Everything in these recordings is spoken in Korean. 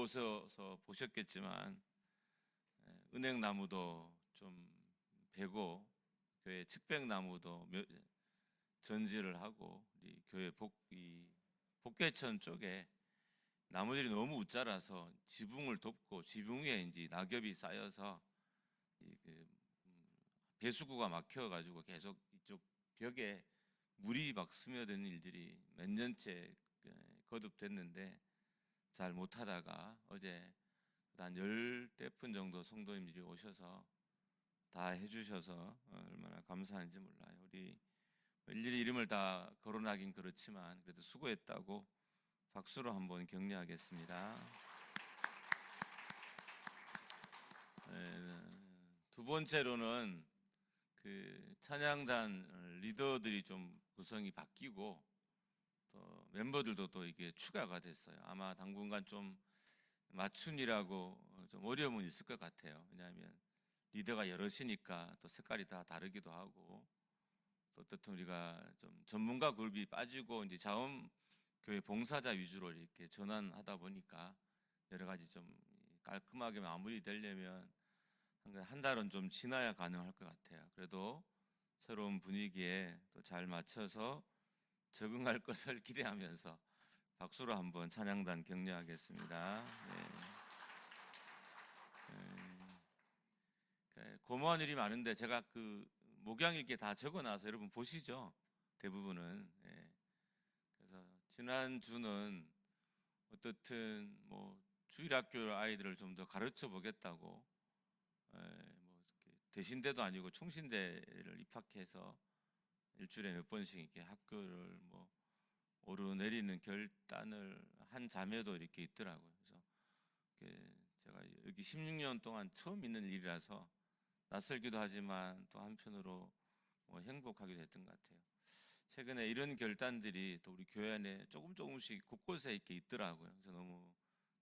오셔서 보셨겠지만 은행나무도 좀 베고 교회 측백나무도 전지를 하고 우리 교회 복개천 쪽에 나무들이 너무 웃자라서 지붕을 덮고 지붕 위에 이제 낙엽이 쌓여서 배수구가 막혀가지고 계속 이쪽 벽에 물이 막 스며드는 일들이 몇 년째 거듭됐는데 잘 못하다가 어제 한 10대푼 정도 성도님들이 오셔서 다 해주셔서 얼마나 감사한지 몰라요. 우리 일일이 이름을 다 거론하긴 그렇지만 그래도 수고했다고 박수로 한번 격려하겠습니다. 두 번째로는 그 찬양단 리더들이 좀 구성이 바뀌고 또 멤버들도 또 이게 추가가 됐어요. 아마 당분간 좀 맞춤이라고 좀 어려움은 있을 것 같아요. 왜냐하면 리더가 여럿이니까 또 색깔이 다 다르기도 하고 또 어떻든 우리가 좀 전문가 그룹이 빠지고 이제 자원 교회 봉사자 위주로 이렇게 전환하다 보니까 여러 가지 좀 깔끔하게 마무리되려면 한 달은 좀 지나야 가능할 것 같아요. 그래도 새로운 분위기에 또 잘 맞춰서 적응할 것을 기대하면서 박수로 한번 찬양단 격려하겠습니다. 고마운 일이 많은데 제가 그 목양일기에 다 적어놔서 여러분 보시죠. 대부분은. 그래서 지난 주는 어떻든 뭐 주일학교 아이들을 좀 더 가르쳐 보겠다고 뭐 대신대도 아니고 총신대를 입학해서 일주일에 몇 번씩 이렇게 학교를 뭐 오르내리는 결단을 한 자매도 이렇게 있더라고요. 그래서 제가 여기 16년 동안 처음 있는 일이라서 낯설기도 하지만 또 한편으로 뭐 행복하기도 했던 것 같아요. 최근에 이런 결단들이 또 우리 교회 안에 조금씩 곳곳에 이렇게 있더라고요. 그래서 너무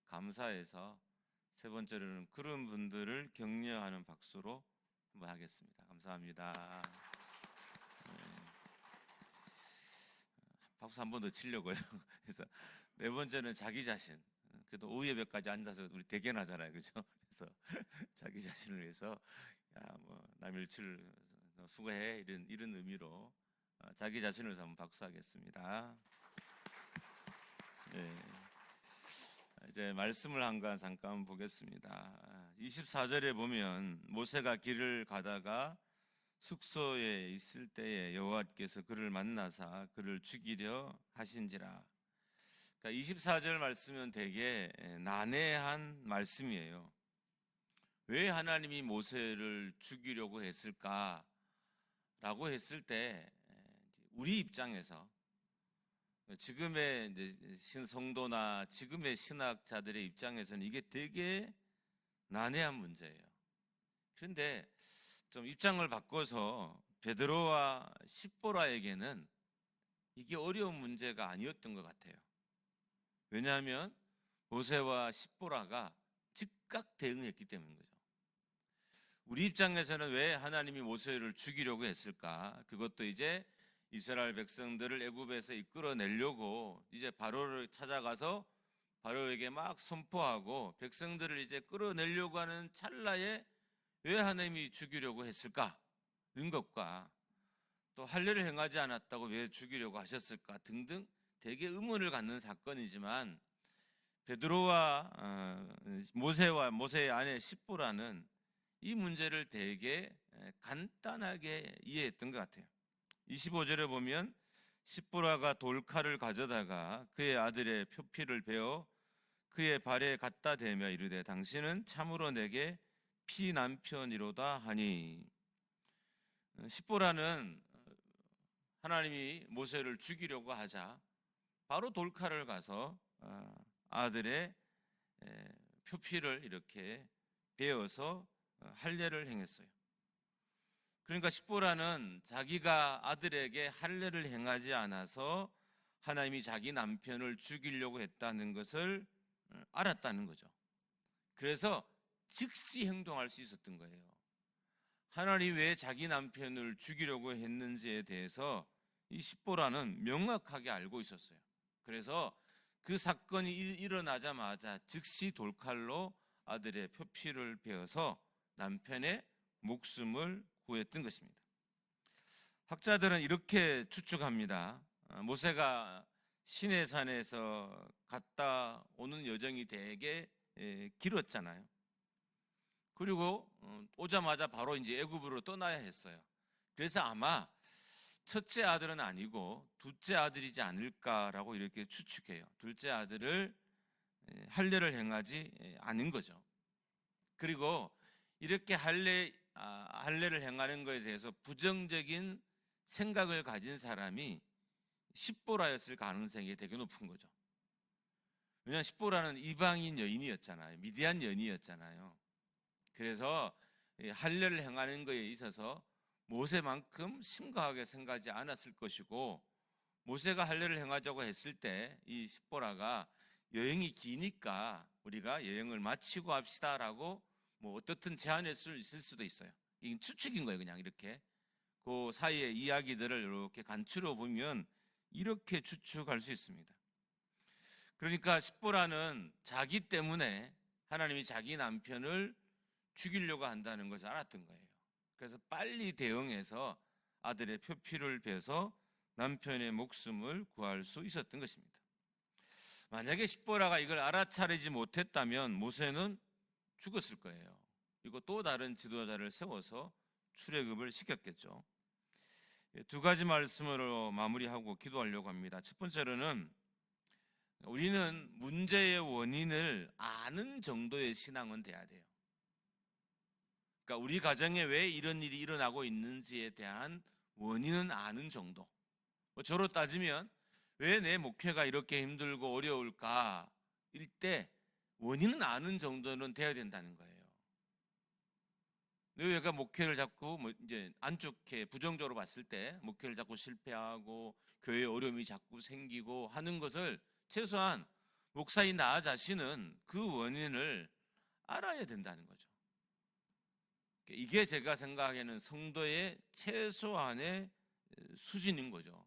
감사해서 세 번째로는 그런 분들을 격려하는 박수로 한번 하겠습니다. 감사합니다. 박수 한 번 더 치려고요. 그래서 네 번째는 자기 자신. 그래도 오후에 벽까지 앉아서 우리 대견하잖아요, 그렇죠? 그래서 자기 자신을 위해서 뭐 남일출 수고해 이런 의미로 자기 자신을 위해서 한번 박수하겠습니다. 네. 이제 말씀을 한가 잠깐 보겠습니다. 24절에 보면 모세가 길을 가다가 숙소에 있을 때에 여호와께서 그를 만나사 그를 죽이려 하신지라. 그러니까 24절 말씀은 되게 난해한 말씀이에요. 왜 하나님이 모세를 죽이려고 했을까라고 했을 때 우리 입장에서 지금의 성도나 지금의 신학자들의 입장에서는 이게 되게 난해한 문제예요. 그런데 좀 입장을 바꿔서 베드로와 십보라에게는 이게 어려운 문제가 아니었던 것 같아요. 왜냐하면 모세와 십보라가 즉각 대응했기 때문인 거죠. 우리 입장에서는 왜 하나님이 모세를 죽이려고 했을까? 그것도 이제 이스라엘 백성들을 애굽에서 이끌어내려고 이제 바로를 찾아가서 바로에게 막 선포하고 백성들을 이제 끌어내려고 하는 찰나에 왜 하나님이 죽이려고 했을까? 이런 것과 또 할례를 행하지 않았다고 왜 죽이려고 하셨을까? 등등 되게 의문을 갖는 사건이지만 베드로와 모세의 아내 십보라는 이 문제를 되게 간단하게 이해했던 것 같아요. 25절에 보면 십보라가 돌칼을 가져다가 그의 아들의 표피를 베어 그의 발에 갖다 대며 이르되 당신은 참으로 내게 피남편이로다 하니. 십보라는 하나님이 모세를 죽이려고 하자 바로 돌칼을 가서 아들의 표피를 이렇게 베어서 할례를 행했어요. 그러니까 십보라는 자기가 아들에게 할례를 행하지 않아서 하나님이 자기 남편을 죽이려고 했다는 것을 알았다는 거죠. 그래서 즉시 행동할 수 있었던 거예요. 하나님이 왜 자기 남편을 죽이려고 했는지에 대해서 이 십보라는 명확하게 알고 있었어요. 그래서 그 사건이 일어나자마자 즉시 돌칼로 아들의 표피를 베어서 남편의 목숨을 구했던 것입니다. 학자들은 이렇게 추측합니다. 모세가 시내산에서 갔다 오는 여정이 되게 길었잖아요. 그리고 오자마자 바로 이제 애굽으로 떠나야 했어요. 그래서 아마 첫째 아들은 아니고 둘째 아들이지 않을까라고 이렇게 추측해요. 둘째 아들을 할례를 행하지 않은 거죠. 그리고 이렇게 할례를 행하는 것에 대해서 부정적인 생각을 가진 사람이 십보라였을 가능성이 되게 높은 거죠. 왜냐하면 십보라는 이방인 여인이었잖아요. 미디안 여인이었잖아요. 그래서 할례를 행하는 것에 있어서 모세만큼 심각하게 생각하지 않았을 것이고, 모세가 할례를 행하자고 했을 때 이 십보라가 여행이 기니까 우리가 여행을 마치고 합시다라고 뭐 어떻든 제안했을 수도 있어요. 이게 추측인 거예요. 그냥 이렇게 그 사이의 이야기들을 이렇게 간추려 보면 이렇게 추측할 수 있습니다. 그러니까 십보라는 자기 때문에 하나님이 자기 남편을 죽이려고 한다는 것을 알았던 거예요. 그래서 빨리 대응해서 아들의 표피를 베서 남편의 목숨을 구할 수 있었던 것입니다. 만약에 십보라가 이걸 알아차리지 못했다면 모세는 죽었을 거예요. 그리고 또 다른 지도자를 세워서 출애굽을 시켰겠죠. 두 가지 말씀으로 마무리하고 기도하려고 합니다. 첫 번째로는 우리는 문제의 원인을 아는 정도의 신앙은 돼야 돼요. 그러니까 우리 가정에 왜 이런 일이 일어나고 있는지에 대한 원인은 아는 정도. 저로 따지면 왜 내 목회가 이렇게 힘들고 어려울까 일 때 원인은 아는 정도는 돼야 된다는 거예요. 내가 목회를 자꾸 이제 안 좋게 부정적으로 봤을 때 목회를 자꾸 실패하고 교회에 어려움이 자꾸 생기고 하는 것을 최소한 목사인 나 자신은 그 원인을 알아야 된다는 거죠. 이게 제가 생각하기에는 성도의 최소한의 수준인 거죠.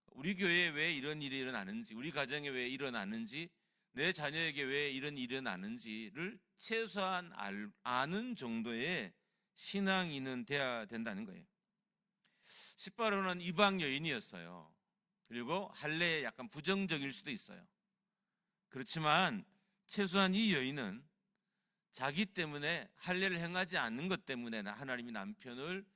우리 교회에 왜 이런 일이 일어나는지, 우리 가정에 왜 일어나는지, 내 자녀에게 왜 이런 일이 일어나는지를 최소한 아는 정도의 신앙인은 돼야 된다는 거예요. 십보라는 이방 여인이었어요. 그리고 할례에 약간 부정적일 수도 있어요. 그렇지만 최소한 이 여인은 자기 때문에 할례를 행하지 않는 것 때문에 하나님이 남편을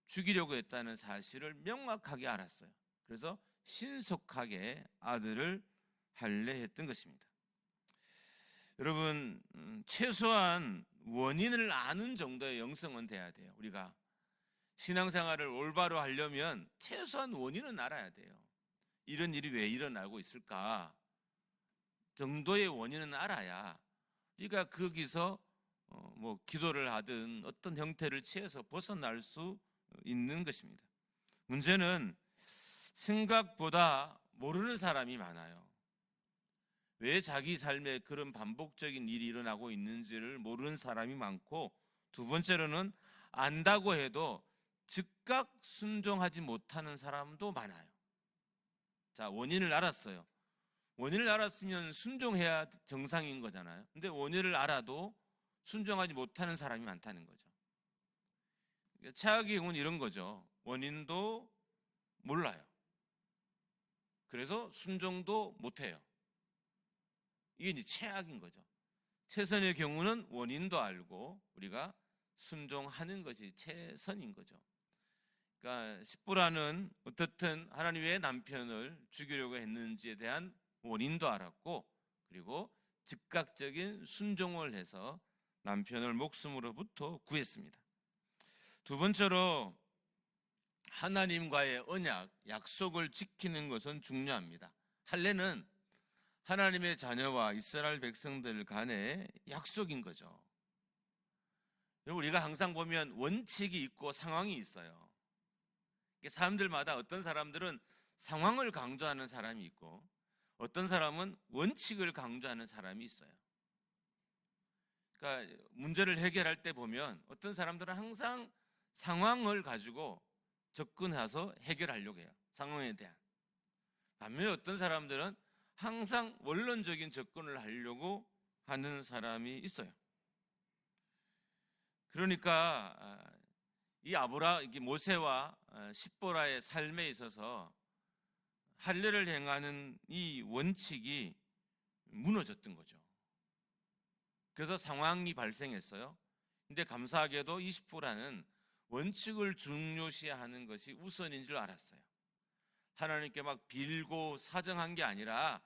죽이려고 했다는 사실을 명확하게 알았어요. 그래서 신속하게 아들을 할례했던 것입니다. 여러분, 최소한 원인을 아는 정도의 영성은 돼야 돼요. 우리가 신앙생활을 올바로 하려면 최소한 원인은 알아야 돼요. 이런 일이 왜 일어나고 있을까 정도의 원인은 알아야 우리가 거기서 뭐 기도를 하든 어떤 형태를 취해서 벗어날 수 있는 것입니다. 문제는 생각보다 모르는 사람이 많아요. 왜 자기 삶에 그런 반복적인 일이 일어나고 있는지를 모르는 사람이 많고, 두 번째로는 안다고 해도 즉각 순종하지 못하는 사람도 많아요. 자, 원인을 알았어요. 원인을 알았으면 순종해야 정상인 거잖아요. 근데 원인을 알아도 순종하지 못하는 사람이 많다는 거죠. 최악의 경우는 이런 거죠. 원인도 몰라요. 그래서 순종도 못해요. 이게 이제 최악인 거죠. 최선의 경우는 원인도 알고 우리가 순종하는 것이 최선인 거죠. 그러니까 십보라는 어떻든 하나님이 왜 남편을 죽이려고 했는지에 대한 원인도 알았고, 그리고 즉각적인 순종을 해서 남편을 목숨으로부터 구했습니다. 두 번째로 하나님과의 언약, 약속을 지키는 것은 중요합니다. 할례는 하나님의 자녀와 이스라엘 백성들 간의 약속인 거죠. 우리가 항상 보면 원칙이 있고 상황이 있어요. 사람들마다 어떤 사람들은 상황을 강조하는 사람이 있고 어떤 사람은 원칙을 강조하는 사람이 있어요. 그러니까 문제를 해결할 때 보면 어떤 사람들은 항상 상황을 가지고 접근해서 해결하려고 해요. 상황에 대한. 반면에 어떤 사람들은 항상 원론적인 접근을 하려고 하는 사람이 있어요. 그러니까 이 모세와 십보라의 삶에 있어서 할례를 행하는 이 원칙이 무너졌던 거죠. 그래서 상황이 발생했어요. 근데 감사하게도 이 십보라는 원칙을 중요시하는 것이 우선인 줄 알았어요. 하나님께 막 빌고 사정한 게 아니라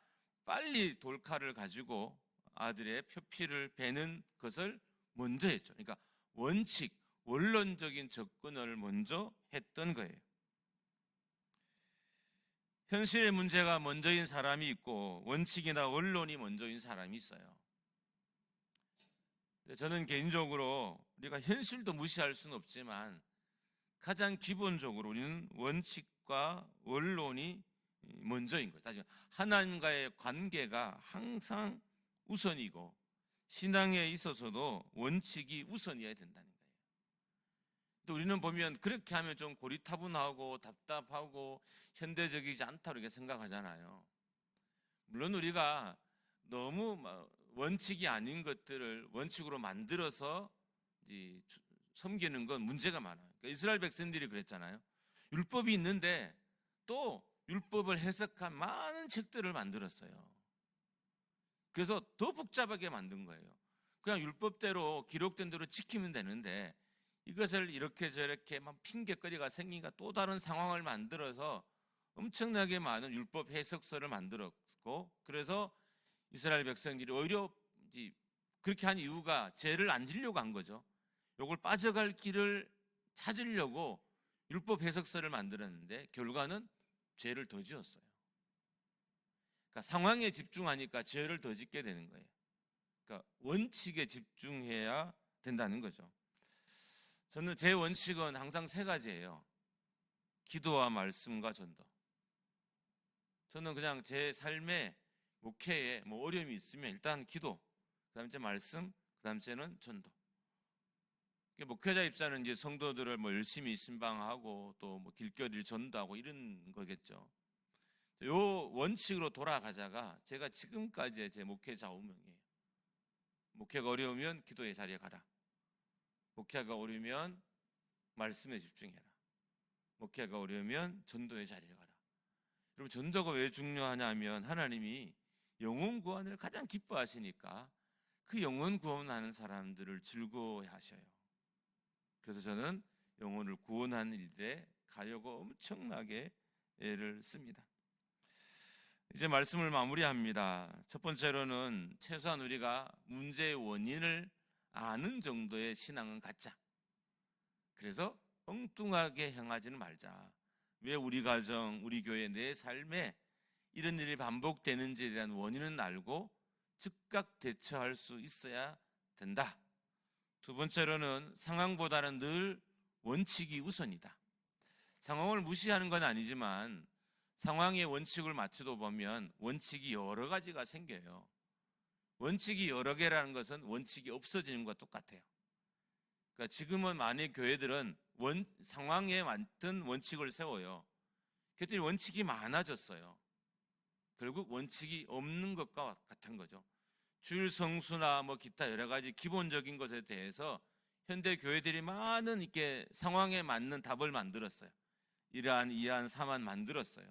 빨리 돌칼을 가지고 아들의 표피를 베는 것을 먼저 했죠. 그러니까 원칙, 원론적인 접근을 먼저 했던 거예요. 현실의 문제가 먼저인 사람이 있고 원칙이나 원론이 먼저인 사람이 있어요. 저는 개인적으로 우리가 현실도 무시할 수는 없지만 가장 기본적으로 우리는 원칙과 원론이 먼저인 거예요. 다시 하나님과의 관계가 항상 우선이고 신앙에 있어서도 원칙이 우선이어야 된다는 거예요. 또 우리는 보면 그렇게 하면 좀 고리타분하고 답답하고 현대적이지 않다고 이렇게 생각하잖아요. 물론 우리가 너무 원칙이 아닌 것들을 원칙으로 만들어서 섬기는 건 문제가 많아요. 그러니까 이스라엘 백성들이 그랬잖아요. 율법이 있는데 또 율법을 해석한 많은 책들을 만들었어요. 그래서 더 복잡하게 만든 거예요. 그냥 율법대로 기록된 대로 지키면 되는데 이것을 이렇게 저렇게 막 핑계거리가 생기니까 또 다른 상황을 만들어서 엄청나게 많은 율법 해석서를 만들었고, 그래서 이스라엘 백성들이 오히려 그렇게 한 이유가 죄를 안 지려고 한 거죠. 요걸 빠져갈 길을 찾으려고 율법 해석서를 만들었는데 결과는 죄를 더 지었어요. 그러니까 상황에 집중하니까 죄를 더 짓게 되는 거예요. 그러니까 원칙에 집중해야 된다는 거죠. 저는 제 원칙은 항상 세 가지예요. 기도와 말씀과 전도. 저는 그냥 제 삶에 목회에 어려움이 있으면 일단 기도, 그다음에 말씀, 그다음에는 전도. 목회자 입사는 이제 성도들을 열심히 신방하고 또 길거리를 전도하고 이런 거겠죠. 요 원칙으로 돌아가자가 제가 지금까지의 제 목회 좌우명이에요. 목회가 어려우면 기도의 자리에 가라. 목회가 어려우면 말씀에 집중해라. 목회가 어려우면 전도의 자리에 가라. 여러분, 전도가 왜 중요하냐면 하나님이 영혼 구원을 가장 기뻐하시니까 그 영혼 구원하는 사람들을 즐거워하셔요. 그래서 저는 영혼을 구원하는 일에 가려고 엄청나게 애를 씁니다. 이제 말씀을 마무리합니다. 첫 번째로는 최소한 우리가 문제의 원인을 아는 정도의 신앙은 갖자. 그래서 엉뚱하게 행하지는 말자. 왜 우리 가정, 우리 교회, 내 삶에 이런 일이 반복되는지에 대한 원인은 알고 즉각 대처할 수 있어야 된다. 두 번째로는 상황보다는 늘 원칙이 우선이다. 상황을 무시하는 건 아니지만 상황의 원칙을 맞추다 보면 원칙이 여러 가지가 생겨요. 원칙이 여러 개라는 것은 원칙이 없어지는 것과 똑같아요. 그러니까 지금은 많은 교회들은 상황에 맞는 원칙을 세워요. 그랬더니 원칙이 많아졌어요. 결국 원칙이 없는 것과 같은 거죠. 주일 성수나 기타 여러 가지 기본적인 것에 대해서 현대 교회들이 많은 이렇게 상황에 맞는 답을 만들었어요. 이러한, 이러한, 사만 만들었어요.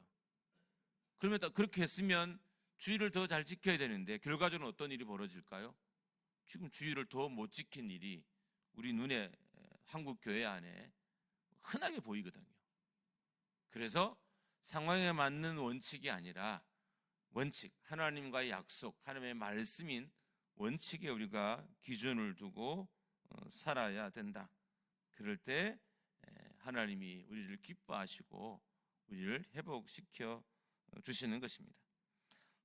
그러면 그렇게 했으면 주의를 더 잘 지켜야 되는데 결과적으로 어떤 일이 벌어질까요? 지금 주의를 더 못 지킨 일이 우리 눈에 한국 교회 안에 흔하게 보이거든요. 그래서 상황에 맞는 원칙이 아니라 원칙, 하나님과의 약속, 하나님의 말씀인 원칙에 우리가 기준을 두고 살아야 된다. 그럴 때 하나님이 우리를 기뻐하시고 우리를 회복시켜 주시는 것입니다.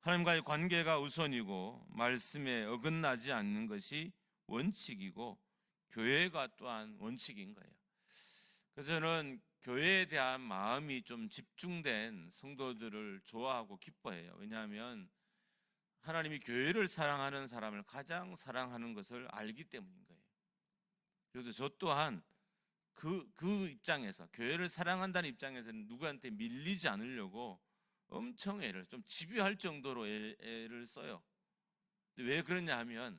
하나님과의 관계가 우선이고 말씀에 어긋나지 않는 것이 원칙이고 교회가 또한 원칙인 거예요. 그래서 저는 교회에 대한 마음이 좀 집중된 성도들을 좋아하고 기뻐해요. 왜냐하면 하나님이 교회를 사랑하는 사람을 가장 사랑하는 것을 알기 때문인 거예요. 그래서 저 또한 그 입장에서, 교회를 사랑한다는 입장에서는 누구한테 밀리지 않으려고 엄청 애를 좀 집요할 정도로 애를 써요. 근데 왜 그러냐 하면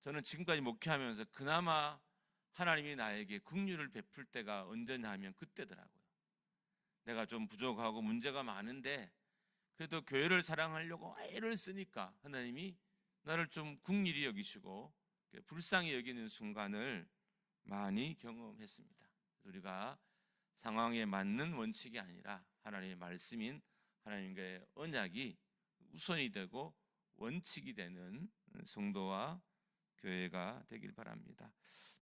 저는 지금까지 목회하면서 그나마 하나님이 나에게 긍휼을 베풀 때가 언제냐 하면 그때더라고요. 내가 좀 부족하고 문제가 많은데 그래도 교회를 사랑하려고 애를 쓰니까 하나님이 나를 좀 긍휼히 여기시고 불쌍히 여기는 순간을 많이 경험했습니다. 우리가 상황에 맞는 원칙이 아니라 하나님의 말씀인 하나님과의 언약이 우선이 되고 원칙이 되는 성도와 교회가 되길 바랍니다.